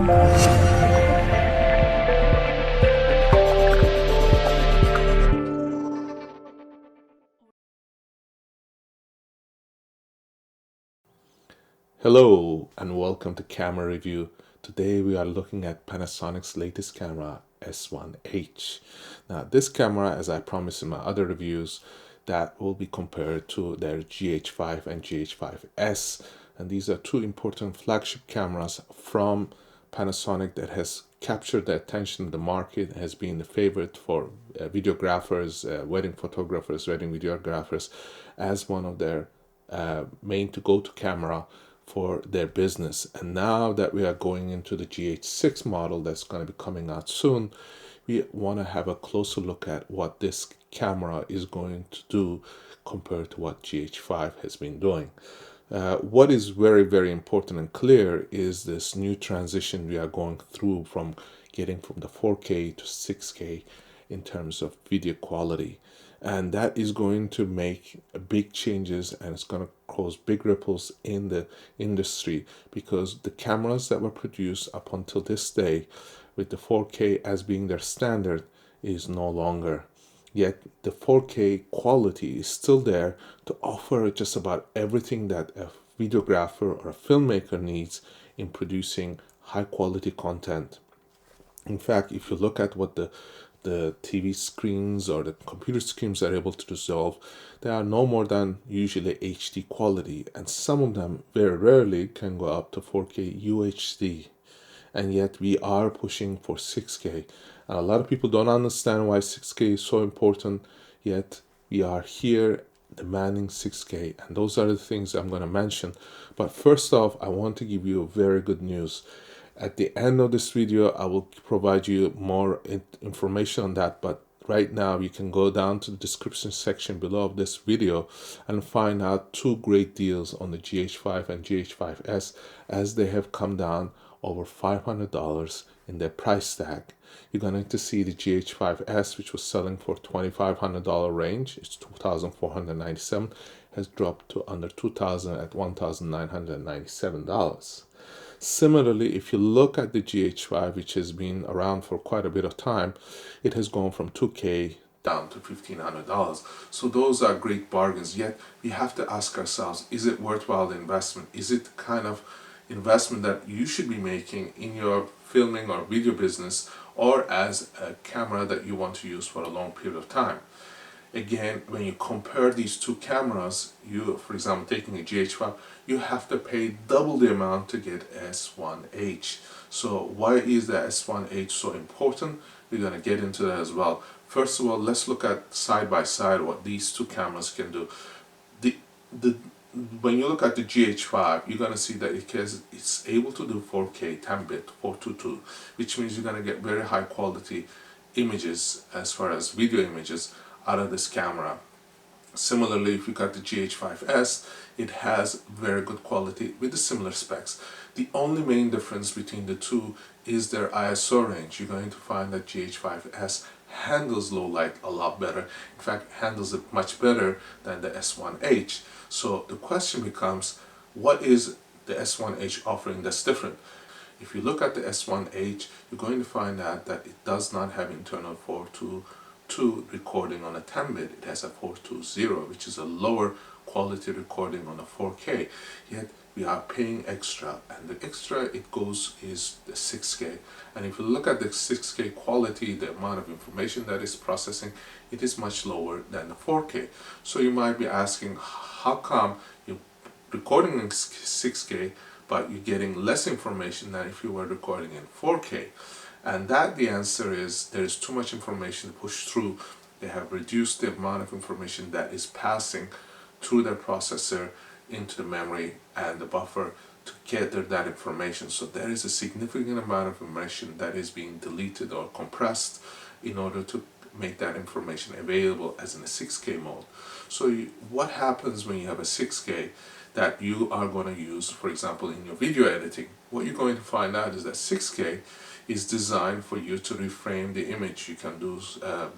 Hello and welcome to Camera Review. Today we are looking at Panasonic's latest camera, S1H. Now this camera, as I promised in my other reviews, that will be compared to their GH5 and GH5S, and these are two important flagship cameras from Panasonic that has captured the attention of the market, has been the favorite for videographers, wedding photographers, wedding videographers, as one of their main to go to camera for their business. And now that we are going into the GH6 model that's going to be coming out soon, we want to have a closer look at what this camera is going to do compared to what GH5 has been doing. What is very, very important and clear is this new transition we are going through from getting from the 4K to 6K in terms of video quality. And that is going to make big changes, and it's going to cause big ripples in the industry, because the cameras that were produced up until this day with the 4K as being their standard is no longer. Yet the 4K quality is still there to offer just about everything that a videographer or a filmmaker needs in producing high quality content. In fact, if you look at what the TV screens or the computer screens are able to resolve, they are no more than usually HD quality, and some of them very rarely can go up to 4K UHD. And yet we are pushing for 6K. And a lot of people don't understand why 6K is so important, yet we are here demanding 6K, and those are the things I'm going to mention. But first off, I want to give you very good news. At the end of this video, I will provide you more information on that, but right now you can go down to the description section below of this video and find out two great deals on the GH5 and GH5S, as they have come down over $500 in their price tag. You're going to see the GH5S, which was selling for $2,500 range, it's $2,497, has dropped to under $2,000 at $1,997. Similarly, if you look at the GH5, which has been around for quite a bit of time, it has gone from $2K down to $1,500. So those are great bargains. Yet we have to ask ourselves, is it worthwhile the investment? Is it the kind of investment that you should be making in your filming or video business, or as a camera that you want to use for a long period of time? Again, when you compare these two cameras, you, for example, taking a GH5, you have to pay double the amount to get S1H. So why is the S1H so important? We're going to get into that as well. First of all, let's look at side by side what these two cameras can do. When you look at the GH5, you're going to see that it's able to do 4K 10-bit 422, which means you're going to get very high quality images as far as video images out of this camera. Similarly, if you got the GH5S, it has very good quality with the similar specs. The only main difference between the two is their ISO range. You're going to find that GH5S handles low light a lot better. In fact, handles it much better than the S1H. So the question becomes, what is the S1H offering that's different? If you look at the S1H, you're going to find out that it does not have internal 422 recording on a 10-bit. It has a 420, which is a lower quality recording on a 4K. Yet we are paying extra, and the extra it goes is the 6K. And if you look at the 6K quality, the amount of information that is processing, it is much lower than the 4K. So you might be asking, how come you're recording in 6K but you're getting less information than if you were recording in 4K? And that the answer is, there is too much information to push through. They have reduced the amount of information that is passing through their processor into the memory and the buffer to gather that information. So there is a significant amount of information that is being deleted or compressed in order to make that information available as in a 6K mode. So what happens when you have a 6K that you are going to use, for example, in your video editing? What you're going to find out is that 6K is designed for you to reframe the image. You can do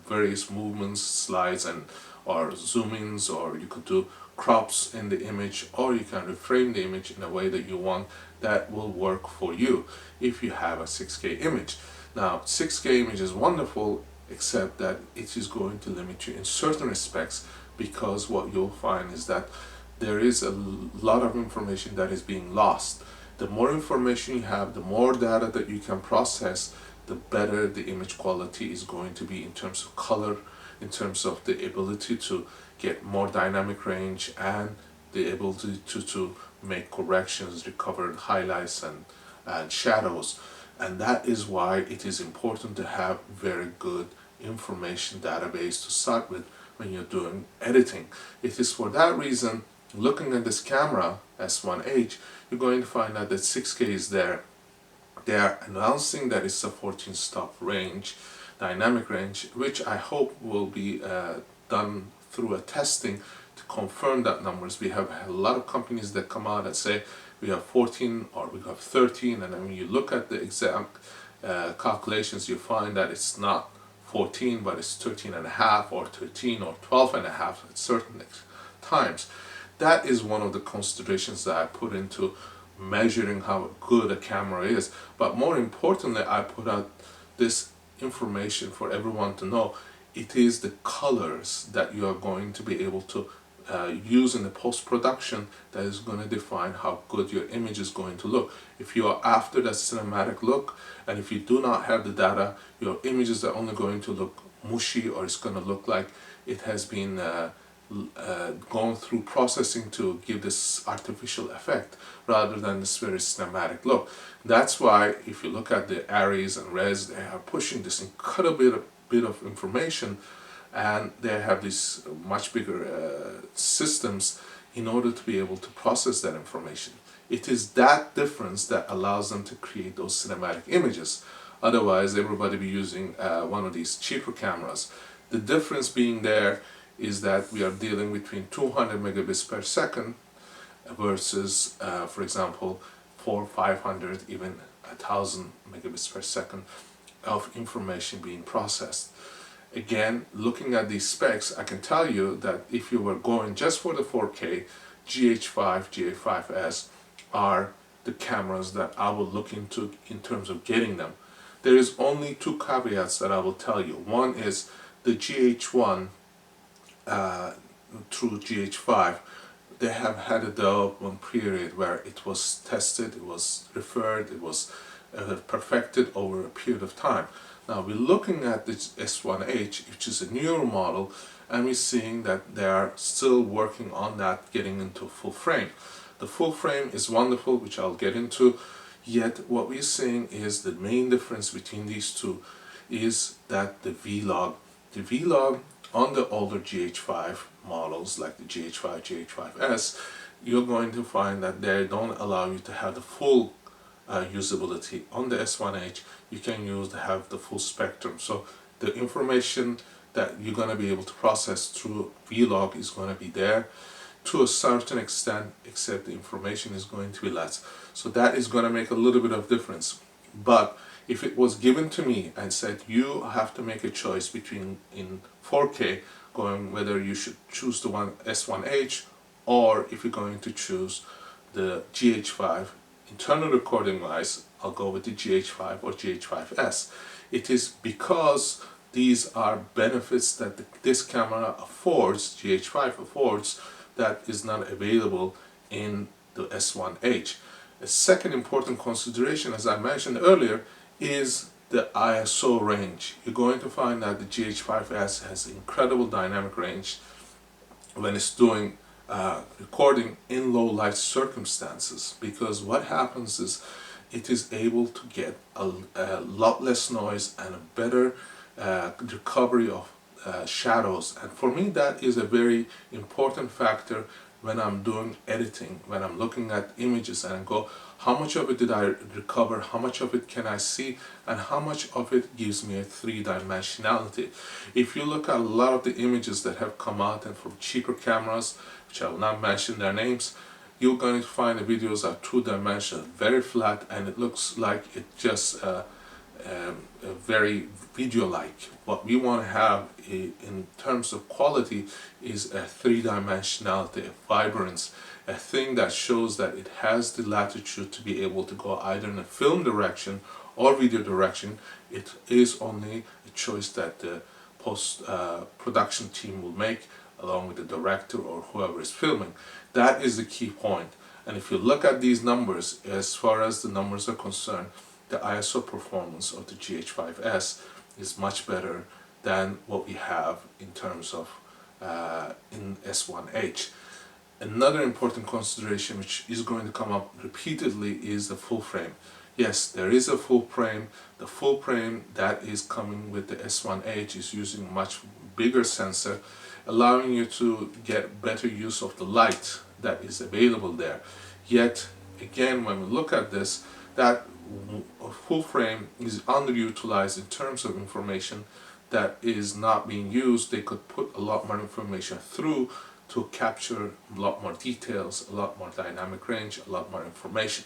various movements, slides, and or zoom ins, or you could do crops in the image, or you can reframe the image in a way that you want that will work for you if you have a 6K image. Now 6K image is wonderful, except that it is going to limit you in certain respects, because what you'll find is that there is a lot of information that is being lost. The more information you have, the more data that you can process, the better the image quality is going to be in terms of color, in terms of the ability to get more dynamic range, and the ability to make corrections, recover highlights and shadows. And that is why it is important to have very good information database to start with when you're doing editing. It is for that reason, looking at this camera S1H, you're going to find out that 6K is there. They are announcing that it's a 14 stop range, dynamic range, which I hope will be done through a testing to confirm that numbers. We have a lot of companies that come out and say we have 14 or we have 13, and then when you look at the exact calculations, you find that it's not 14, but it's 13 and a half or 13 or 12 and a half at certain times. That is one of the considerations that I put into measuring how good a camera is. But more importantly, I put out this information for everyone to know. It is the colors that you are going to be able to use in the post-production that is going to define how good your image is going to look. If you are after that cinematic look, and if you do not have the data, your images are only going to look mushy, or it's going to look like it has been gone through processing to give this artificial effect rather than this very cinematic look. That's why if you look at the Aries and Res, they are pushing this incredible bit of information, and they have these much bigger systems in order to be able to process that information. It is that difference that allows them to create those cinematic images. Otherwise, everybody be using one of these cheaper cameras. The difference being there is that we are dealing between 200 megabits per second versus, for example, 400, 500, even 1000 megabits per second of information being processed. Again, looking at these specs, I can tell you that if you were going just for the 4K, GH5, GH5S are the cameras that I will look into in terms of getting them. There is only two caveats that I will tell you. One is the GH1 through GH5, they have had a development period where it was tested, it was referred, it was perfected over a period of time. Now we're looking at this S1H, which is a newer model, and we're seeing that they are still working on that, getting into full frame. The full frame is wonderful, which I'll get into, yet what we're seeing is the main difference between these two is that the V-Log on the older GH5 models like the GH5, GH5S, you're going to find that they don't allow you to have the full usability. On the S1H, you can have the full spectrum. So the information that you're going to be able to process through V-Log is going to be there to a certain extent, except the information is going to be less. So that is going to make a little bit of difference. But if it was given to me and said you have to make a choice between in 4K going whether you should choose the one S1H or if you're going to choose the GH5 internal recording wise, I'll go with the GH5 or GH5S. It is because these are benefits that this camera affords, GH5 affords, that is not available in the S1H. A second important consideration, as I mentioned earlier, is the ISO range. You're going to find that the GH5S has incredible dynamic range when it's doing recording in low light circumstances, because what happens is it is able to get a lot less noise and a better recovery of shadows. And for me, that is a very important factor when I'm doing editing, when I'm looking at images and I go, how much of it did I recover, how much of it can I see, and how much of it gives me a three-dimensionality. If you look at a lot of the images that have come out and from cheaper cameras, which I will not mention their names, you're going to find the videos are two-dimensional, very flat, and it looks like it just very video-like. What we want to have in terms of quality is a three-dimensionality, a vibrance, a thing that shows that it has the latitude to be able to go either in a film direction or video direction. It is only a choice that the post-production team will make along with the director or whoever is filming. That is the key point. And if you look at these numbers, as far as the numbers are concerned, the ISO performance of the GH5S is much better than what we have in terms of in S1H. Another important consideration which is going to come up repeatedly is the full frame. Yes, there is a full frame. The full frame that is coming with the S1H is using a much bigger sensor, allowing you to get better use of the light that is available there. Yet, again, when we look at this, that full frame is underutilized in terms of information that is not being used. They could put a lot more information through to capture a lot more details, a lot more dynamic range, a lot more information.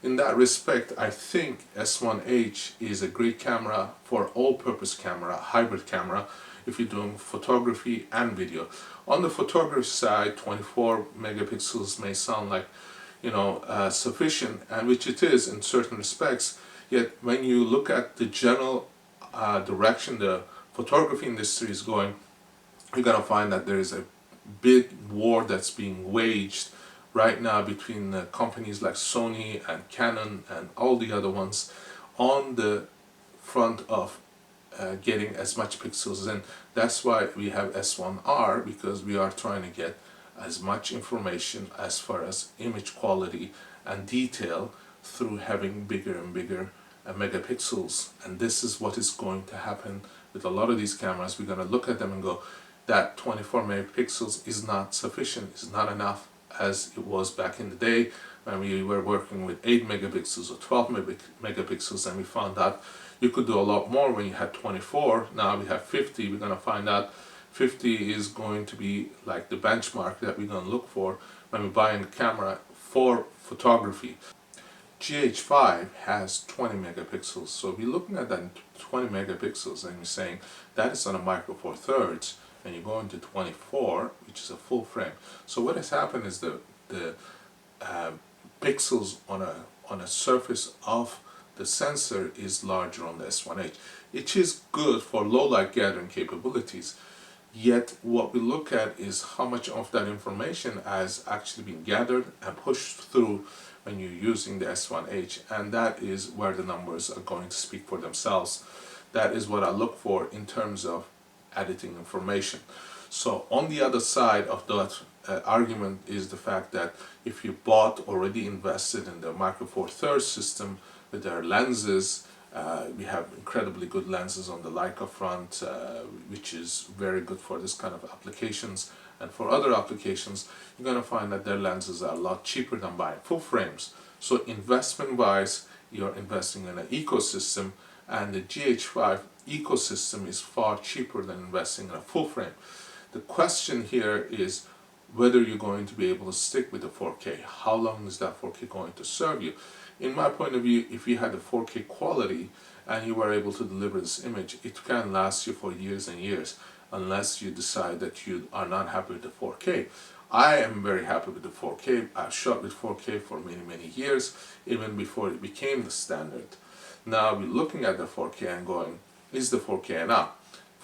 In that respect, I think S1H is a great camera for all-purpose camera, hybrid camera, if you're doing photography and video. On the photography side, 24 megapixels may sound like, sufficient, and which it is in certain respects. Yet when you look at the general direction the photography industry is going, you're gonna find that there is a big war that's being waged right now between companies like Sony and Canon and all the other ones on the front of getting as much pixels in. That's why we have S1R, because we are trying to get as much information as far as image quality and detail through having bigger and bigger megapixels. And this is what is going to happen with a lot of these cameras. We're going to look at them and go, that 24 megapixels is not sufficient, is not enough as it was back in the day when we were working with 8 megapixels or 12 megapixels, and we found out you could do a lot more when you had 24. Now we have 50. We're going to find out 50 is going to be like the benchmark that we're going to look for when we're buying a camera for photography. GH5 has 20 megapixels, so we're looking at that 20 megapixels and you're saying that is on a micro four thirds, and you go into 24, which is a full frame. So what has happened is the pixels on a surface of the sensor is larger on the S1H. It is good for low light gathering capabilities. Yet what we look at is how much of that information has actually been gathered and pushed through when you're using the S1H, and that is where the numbers are going to speak for themselves. That is what I look for in terms of editing information. So on the other side of that argument is the fact that if you bought already invested in the micro four thirds system with their lenses, we have incredibly good lenses on the Leica front, which is very good for this kind of applications, and for other applications you're going to find that their lenses are a lot cheaper than buying full frames. So investment wise, you're investing in an ecosystem, and the GH5 ecosystem is far cheaper than investing in a full frame. The question here is whether you're going to be able to stick with the 4K. How long is that 4K going to serve you? In my point of view, if you had the 4K quality and you were able to deliver this image, it can last you for years and years, unless you decide that you are not happy with the 4K. I am very happy with the 4K. I've shot with 4K for many years, even before it became the standard. Now we're looking at the 4K and going, is the 4K enough?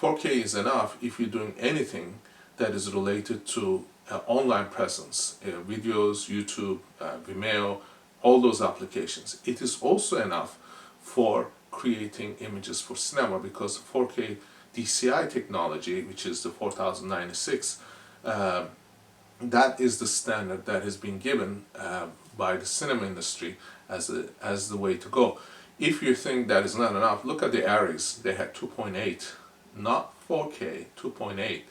4K is enough if you're doing anything that is related to online presence, videos, YouTube, Vimeo, all those applications. It is also enough for creating images for cinema, because 4K DCI technology, which is the 4096, that is the standard that has been given by the cinema industry as the way to go. If you think that is not enough, look at the Aries. They had 2.8, not 4K, 2.8.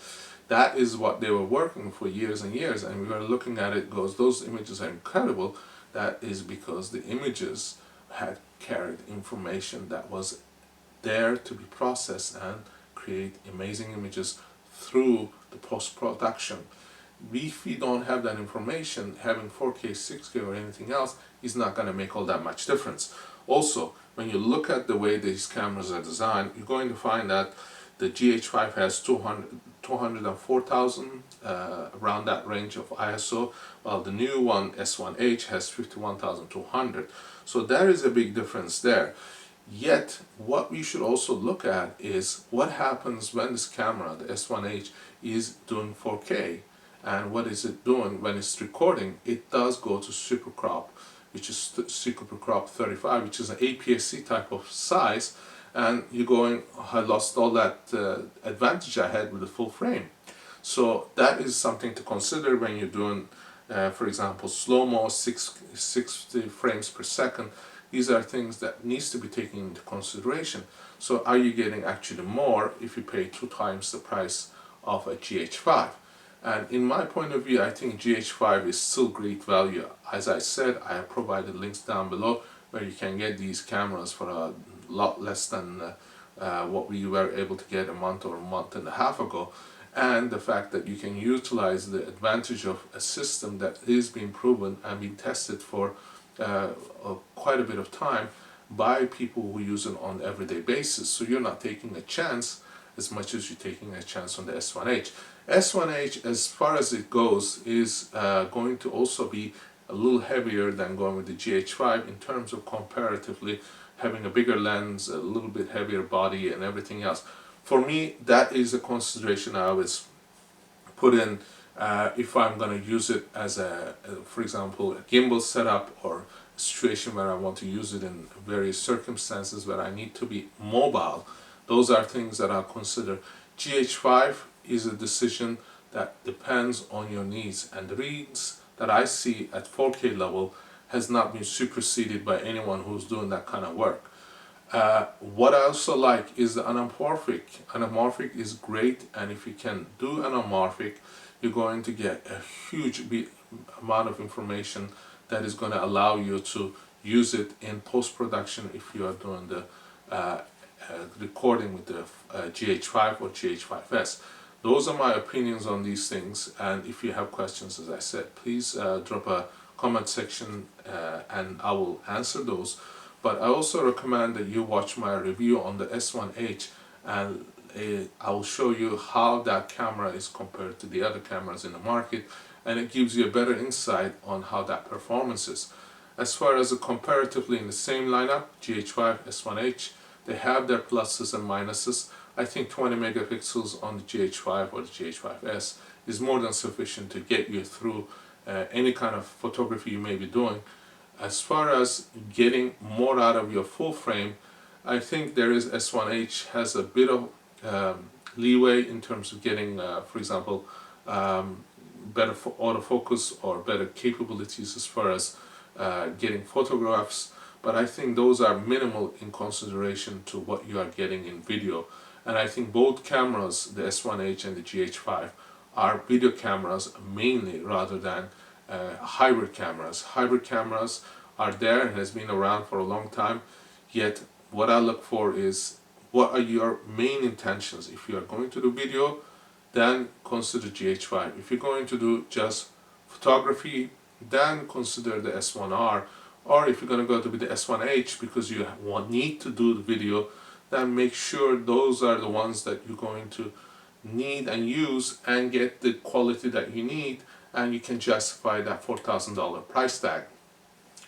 That is what they were working for years and years, and we were looking at it, goes, those images are incredible. That is because the images had carried information that was there to be processed and create amazing images through the post-production. If we don't have that information, having 4K, 6K or anything else is not going to make all that much difference. Also, when you look at the way these cameras are designed, you're going to find that the GH5 has 204,000, around that range of ISO, while the new one S1H has 51,200. So there is a big difference there. Yet, what we should also look at is what happens when this camera, the S1H, is doing 4K. And what is it doing when it's recording? It does go to super crop, which is super crop 35, which is an APS-C type of size. And you're going, I lost all that advantage I had with the full frame. So that is something to consider when you're doing, for example, slow-mo, 60 frames per second. These are things that needs to be taken into consideration. So are you getting actually more if you pay 2 times the price of a GH5? And in my point of view, I think GH5 is still great value. As I said, I have provided links down below where you can get these cameras for a lot less than what we were able to get a month or a month and a half ago. And the fact that you can utilize the advantage of a system that is being proven and being tested for quite a bit of time by people who use it on an everyday basis. So you're not taking a chance as much as you're taking a chance on the S1H. S1H, as far as it goes, is going to also be a little heavier than going with the GH5 in terms of comparatively having a bigger lens, a little bit heavier body and everything else. For me, that is a consideration I always put in if I'm going to use it as for example, a gimbal setup or a situation where I want to use it in various circumstances where I need to be mobile. Those are things that I'll consider. GH5 is a decision that depends on your needs, and the reads that I see at 4K level has not been superseded by anyone who's doing that kind of work. What I also like is the anamorphic. Anamorphic is great, and if you can do anamorphic, you're going to get a huge amount of information that is going to allow you to use it in post-production if you are doing the recording with the GH5 or GH5S. Those are my opinions on these things, and if you have questions, as I said, please drop a comment section and I will answer those. But I also recommend that you watch my review on the S1H, and I will show you how that camera is compared to the other cameras in the market, and it gives you a better insight on how that performance is. As far as comparatively in the same lineup, GH5, S1H, they have their pluses and minuses. I think 20 megapixels on the GH5 or the GH5S is more than sufficient to get you through any kind of photography you may be doing. As far as getting more out of your full frame, I think there is S1H has a bit of leeway in terms of getting, for example, better autofocus or better capabilities as far as getting photographs, but I think those are minimal in consideration to what you are getting in video. And I think both cameras, the S1H and the GH5, are video cameras mainly rather than hybrid cameras. Hybrid cameras are there and has been around for a long time, yet what I look for is what are your main intentions. If you are going to do video, then consider GH5. If you're going to do just photography, then consider the S1R. Or if you're going to go to be the S1H because you need to do the video, then make sure those are the ones that you're going to need and use and get the quality that you need, and you can justify that $4,000 price tag.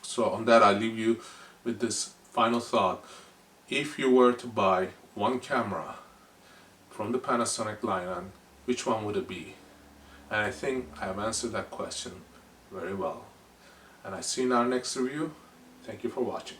So on that, I leave you with this final thought. If you were to buy one camera from the Panasonic lineup, which one would it be? And I think I have answered that question very well. And I see you in our next review. Thank you for watching.